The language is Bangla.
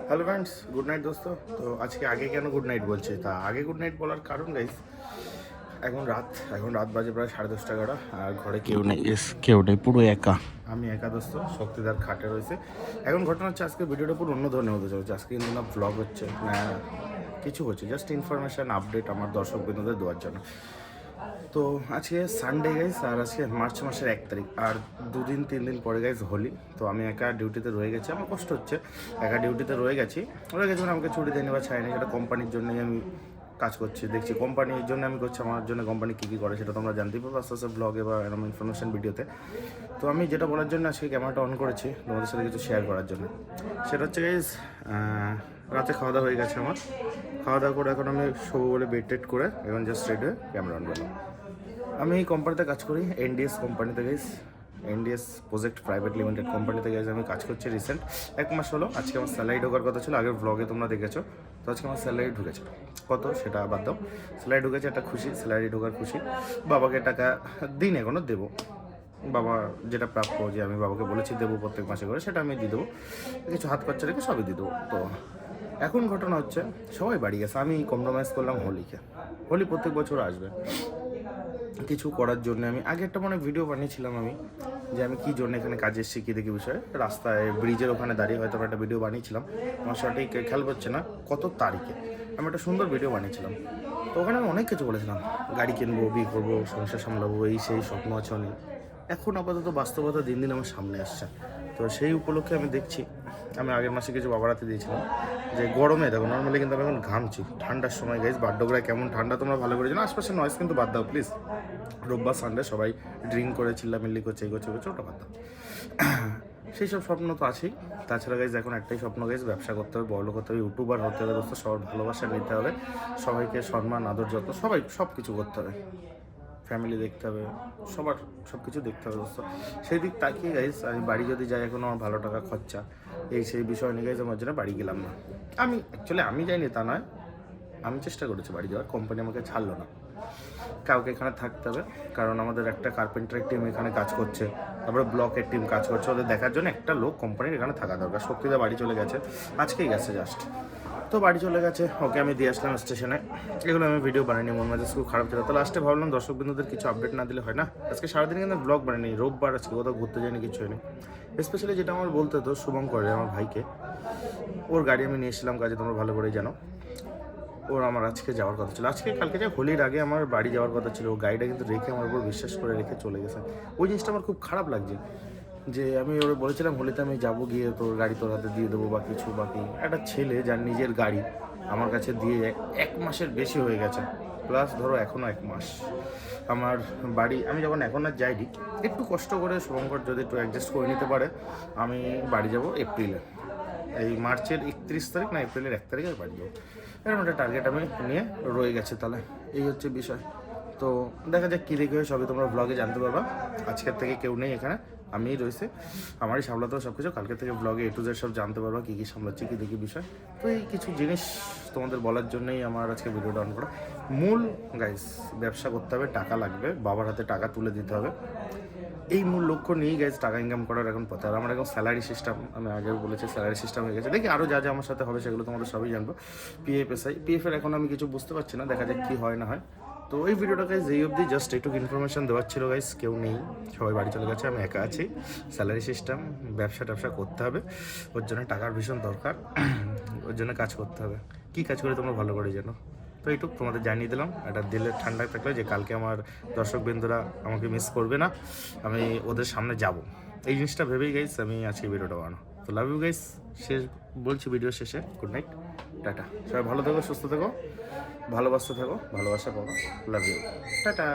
হ্যালো ফ্রেন্ডস, গুড নাইট দোস্ত। তো আজকে আগে কেন গুড নাইট বলছি, তা আগে গুড নাইট বলার কারণ গাইস, এখন রাত বাজে প্রায় 10:30-11, আর ঘরে কেউ নেই, পুরো একা। আমি একা দোস্ত, শক্তিদার খাটে রয়েছে। এখন ঘটনা হচ্ছে, আজকে ভিডিওটা পুরো অন্য ধরনের হতে চলেছে। আজকে কিন্তু না ভ্লগ হচ্ছে না কিছু হচ্ছে, জাস্ট ইনফরমেশান আপডেট আমার দর্শক বিন্দুদের দেওয়ার জন্য। তো আজকে সানডে গাইস, আর আজকে মার্চ মাসের 1 তারিখ, আর 2-3 দিন পরে গাইস হোলি। তো আমি একা ডিউটিতে রয়ে গেছি, আমার কষ্ট হচ্ছে, একা ডিউটিতে রয়ে গেছি মানে আমাকে ছুটি দেয়নি বা ছাড়েনি। সেটা কোম্পানির জন্যই আমি কাজ করছি, দেখছি কোম্পানির জন্য আমি করছি। আমার জন্য কোম্পানি কী কী করে সেটা তোমরা জানতেই পারবো আস্তে আস্তে ব্লগে বা এরকম ইনফরমেশান ভিডিওতে। তো আমি যেটা বলার জন্য আজকে ক্যামেরাটা অন করেছি তোমাদের সাথে কিছু শেয়ার করার জন্য, সেটা হচ্ছে গাইস, রাতে খাওয়া দাওয়া হয়ে গেছে আমার। খাওয়া দাওয়া করে এখন আমি শোবো বলে বেড টেড করে এখন জাস্ট রেডি হয়ে ক্যামেরা অন করলাম। আমি এই কোম্পানিতে কাজ করি, এনডিএস কোম্পানিতে guys, NDS project private limited কোম্পানিতে গাইস আমি কাজ করছি রিসেন্ট 1 মাস হলো। আজকে আমার স্যালারি ঢোকার কথা ছিল, আগের ব্লগে তোমরা দেখেছো। তো আজকে আমার স্যালারি ঢুকেছে, কত সেটা বাদ দাও, স্যালারি ঢুকেছে, একটা খুশি, স্যালারি ঢোকার খুশি। বাবাকে টাকা দিন, এখনও দেবো। বাবা যেটা প্রাপ্য, যে আমি বাবাকে বলেছি দেবো প্রত্যেক মাসে করে, সেটা আমি দিয়ে দেবো। কিছু হাত খরচা রেখে সবই দিয়ে দেবো। তো এখন ঘটনা হচ্ছে, সবাই বাড়ি গেছে, আমি কম্প্রোমাইজ করলাম হোলিকে। হোলি প্রত্যেক বছর আসবে, কিছু করার জন্য আমি আগে একটা ভিডিও বানিয়েছিলাম আমি, যে আমি কী জন্য এখানে কাজে এসেছি, কী দেখি বিষয়ে। রাস্তায় ব্রিজের ওখানে দাঁড়িয়ে হয়তো একটা ভিডিও বানিয়েছিলাম, আমার সঠিক খেয়াল করছে না কত তারিখে। আমি একটা সুন্দর ভিডিও বানিয়েছিলাম। তো ওখানে আমি অনেক কিছু বলেছিলাম, গাড়ি কিনবো, বিয়ে করবো, সংসার সামলাবো, এই সেই স্বপ্ন আছে অনেক। এখন আপাতত বাস্তবতা দিন দিন আমার সামনে আসছে। তো সেই উপলক্ষে আমি দেখছি, আমি আগের মাসে কিছু বাবার হাতে দিয়েছিলাম, যে গরমে দেখো নর্মালি কিন্তু আমি এখন ঘামছি, ঠান্ডার সময় গাইজ বাড্ডগ্রায় কেমন ঠান্ডা তোমরা ভালো করে জানো। আশপাশের নয়েজ কিন্তু বাদ দাও প্লিজ, রোববার সানডে সবাই ড্রিঙ্ক করে চিল্লামিল্লি করছে, এই করছে ওটা বাদ দাও। সেই সব স্বপ্ন তো আছেই। তাছাড়া গাইজ এখন একটাই স্বপ্ন গাইজ, ব্যবসা করতে হবে, বড় করতে হবে, ইউটিউবার হতে হবে দোস্ত, সবার ভালোবাসা নিতে হবে, সবাইকে সম্মান আদর যত্ন সব কিছু করতে হবে, ফ্যামিলি দেখতে হবে, সবার সব কিছু দেখতে হবে দোস্ত। সেই দিক তাকিয়ে গাইজ আমি বাড়ি যদি যাই, এখন আমার ভালো টাকা খরচা, সেই বিষয় নিয়ে গাইজ আমার জন্য বাড়ি গেলাম না। আমি যাইনি তা নয়, আমি চেষ্টা করেছি বাড়ি যাওয়ার, কোম্পানি আমাকে ছাড়লো না। কাউকে এখানে থাকতে হবে, কারণ আমাদের একটা কার্পেন্টারের টিম এখানে কাজ করছে, তারপরে ব্লকের টিম কাজ করছে, ওদের দেখার জন্য একটা লোক কোম্পানির এখানে থাকা দরকার। শক্তিদা বাড়ি চলে গেছে, আজকেই গেছে জাস্ট। তো বাড়ি চলে গেছে, ওকে আমি দিয়ে আসলাম স্টেশনে। এগুলো আমি ভিডিও বানাইনি, মন মেজাজ খুব খারাপ ছিল। তো লাস্টে ভাবলাম দর্শক বিন্দুদের কিছু আপডেট না দিলে হয় না। আজকে সারাদিন কিন্তু ব্লগ বানাইনি, রোববার আজকে কোথাও ঘুরতে যায়নি, কিছু হয়নি। স্পেশালি যেটা আমার বলতে হতো শুভঙ্কর, আমার ভাইকে, ওর গাড়ি আমি নিয়ে এসেছিলাম কাজে, তোমরা ভালো করেই জানো। ওর আমার আজকে যাওয়ার কথা ছিল, কালকে হোলির আগে আমার বাড়ি যাওয়ার কথা ছিল। ও গাড়িটা কিন্তু রেখে আমার উপর বিশ্বাস করে রেখে চলে গেছে। ওই জিনিসটা আমার খুব খারাপ লাগছে, যে আমি ওরা বলেছিলাম হোলিতে আমি যাবো, গিয়ে তোর গাড়ি তোর হাতে দিয়ে দেবো বা কিছু। বাকি একটা ছেলে যার নিজের গাড়ি আমার কাছে দিয়ে 1 মাসের বেশি হয়ে গেছে, প্লাস ধরো এখনও 1 মাস আমার বাড়ি, আমি যখন এখন আর যাইনি, একটু কষ্ট করে শুভঙ্কর যদি একটু অ্যাডজাস্ট করে নিতে পারে, আমি বাড়ি যাব এপ্রিলে, এই মার্চের 31 তারিখ না এপ্রিলের 1 তারিখে বাড়ি যাবো। এরকম একটা টার্গেট আমি নিয়ে রয়ে গেছি। তাহলে এই হচ্ছে বিষয়। তো দেখা যাক কী দেখে সবই তোমরা ব্লগে জানতে পারবা। আজকের থেকে কেউ নেই এখানে, আমিই রয়েছে, আমারই সামলাতে হবে সব কিছু। কালকে থেকে ব্লগে A to Z সব জানতে পারবা, কী কী সামলাচ্ছি, কী দেখি বিষয়। তো এই কিছু জিনিস তোমাদের বলার জন্যই আমার আজকে ভিডিওটা অন করা। মূল গাইস, ব্যবসা করতে হবে, টাকা লাগবে, বাবার হাতে টাকা তুলে দিতে হবে, এই মূল লক্ষ্য নিয়েই গাইজ টাকা ইনকাম করার এখন পথে। আর আমার এখন স্যালারি সিস্টেম, আমি আগেও বলেছি স্যালারি সিস্টেম হয়ে গেছে। দেখি আরও যা আমার সাথে হবে সেগুলো তোমাদের সবই জানবো। পিএফের এখন আমি কিছু বুঝতে পারছি না, দেখা যাক কী হয় না হয়। তো এই ভিডিওটা গাইজ এই অবধি, জাস্ট একটু ইনফরমেশন দেওয়ার ছিল গাইজ। কেউ নেই, সবাই বাড়ি চলে গেছে, আমি একা আছি। স্যালারি সিস্টেম, ব্যবসা করতে হবে, ওর জন্য টাকার ভীষণ দরকার, ওর জন্য কাজ করতে হবে। কী কাজ করে তোমরা ভালো করে জানো। তো এইটুকু তোমাদের জানিয়ে দিলাম, একটা দিলের ঠান্ডা থাকলে, যে কালকে আমার দর্শকবৃন্দরা আমাকে মিস করবে না, আমি ওদের সামনে যাব, এই জিনিসটা ভেবেই গাইস আমি আজকে ভিডিওটা বানানো। তো লাভ ইউ গাইস, শেষ বলছি ভিডিও শেষে, গুড নাইট, টাটা। সবাই ভালো থেকো, সুস্থ থেকো, ভালোবাসতে থাকো, ভালোবাসা পাবো। Love you, tata.